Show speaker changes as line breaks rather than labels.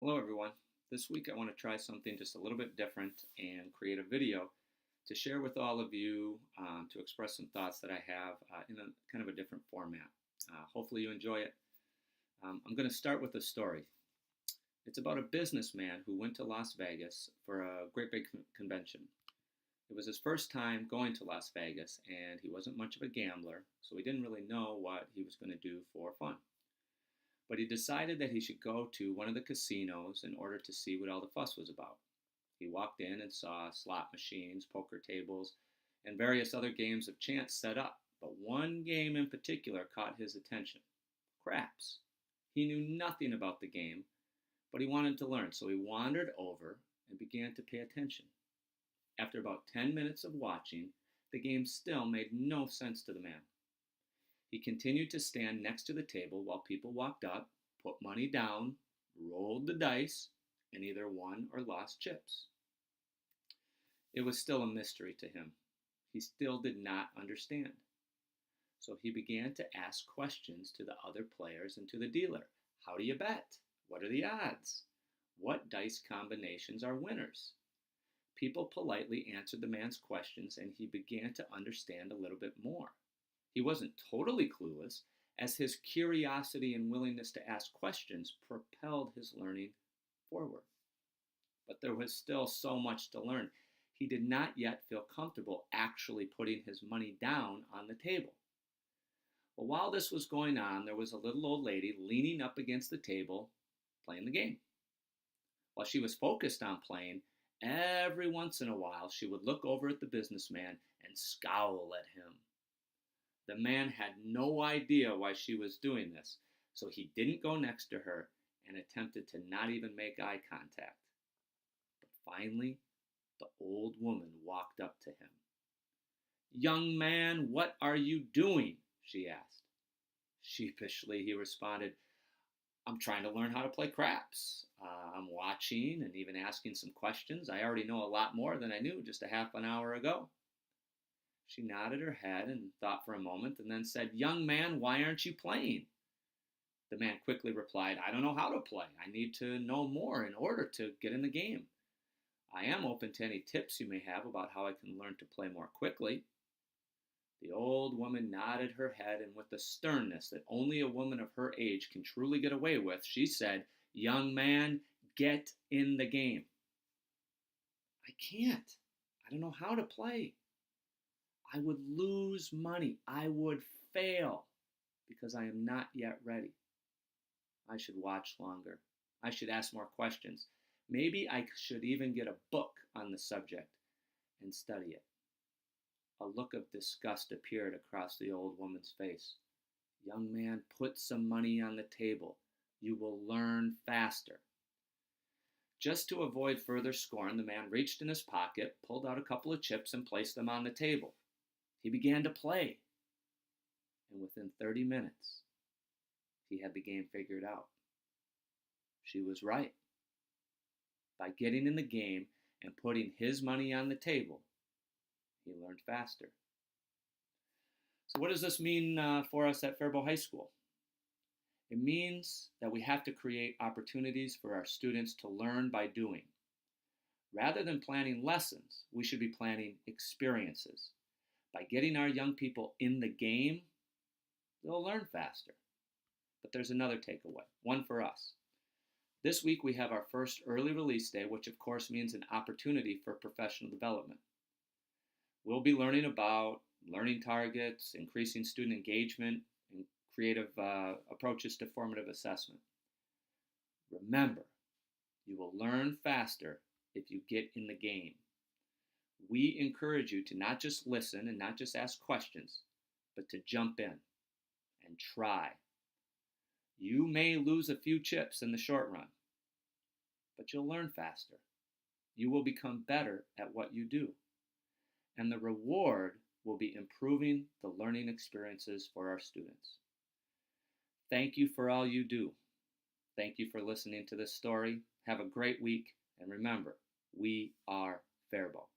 Hello everyone. This week I want to try something just a little bit different and create a video to share with all of you to express some thoughts that I have in a kind of a different format. Hopefully you enjoy it. I'm going to start with a story. It's about a businessman who went to Las Vegas for a great big convention. It was his first time going to Las Vegas and he wasn't much of a gambler, so he didn't really know what he was going to do for fun. But he decided that he should go to one of the casinos in order to see what all the fuss was about. He walked in and saw slot machines, poker tables, and various other games of chance set up, but one game in particular caught his attention: craps. He knew nothing about the game, but he wanted to learn, so he wandered over and began to pay attention. After about 10 minutes of watching, the game still made no sense to the man. He continued to stand next to the table while people walked up, put money down, rolled the dice, and either won or lost chips. It was still a mystery to him. He still did not understand. So he began to ask questions to the other players and to the dealer. How do you bet? What are the odds? What dice combinations are winners? People politely answered the man's questions, and he began to understand a little bit more. He wasn't totally clueless, as his curiosity and willingness to ask questions propelled his learning forward. But there was still so much to learn. He did not yet feel comfortable actually putting his money down on the table. Well, while this was going on, there was a little old lady leaning up against the table playing the game. While she was focused on playing, every once in a while she would look over at the businessman and scowl at him. The man had no idea why she was doing this, so he didn't go next to her and attempted to not even make eye contact. But finally, the old woman walked up to him. "Young man, what are you doing?" she asked. Sheepishly, he responded, "I'm trying to learn how to play craps. I'm watching and even asking some questions. I already know a lot more than I knew just a half an hour ago." She nodded her head and thought for a moment and then said, "Young man, why aren't you playing?" The man quickly replied, "I don't know how to play. I need to know more in order to get in the game. I am open to any tips you may have about how I can learn to play more quickly." The old woman nodded her head, and with the sternness that only a woman of her age can truly get away with, she said, "Young man, get in the game." "I can't. I don't know how to play. I would lose money. I would fail because I am not yet ready. I should watch longer. I should ask more questions. Maybe I should even get a book on the subject and study it." A look of disgust appeared across the old woman's face. "Young man, put some money on the table. You will learn faster." Just to avoid further scorn, the man reached in his pocket, pulled out a couple of chips, and placed them on the table. He began to play, and within 30 minutes, he had the game figured out. She was right. By getting in the game and putting his money on the table, he learned faster. So what does this mean for us at Faribault High School? It means that we have to create opportunities for our students to learn by doing. Rather than planning lessons, we should be planning experiences. By getting our young people in the game, they'll learn faster. But there's another takeaway, one for us. This week we have our first early release day, which of course means an opportunity for professional development. We'll be learning about learning targets, increasing student engagement, and creative approaches to formative assessment. Remember, you will learn faster if you get in the game. We encourage you to not just listen and not just ask questions, but to jump in and try. You may lose a few chips in the short run, but you'll learn faster. You will become better at what you do. And the reward will be improving the learning experiences for our students. Thank you for all you do. Thank you for listening to this story. Have a great week, and remember, we are Faribault.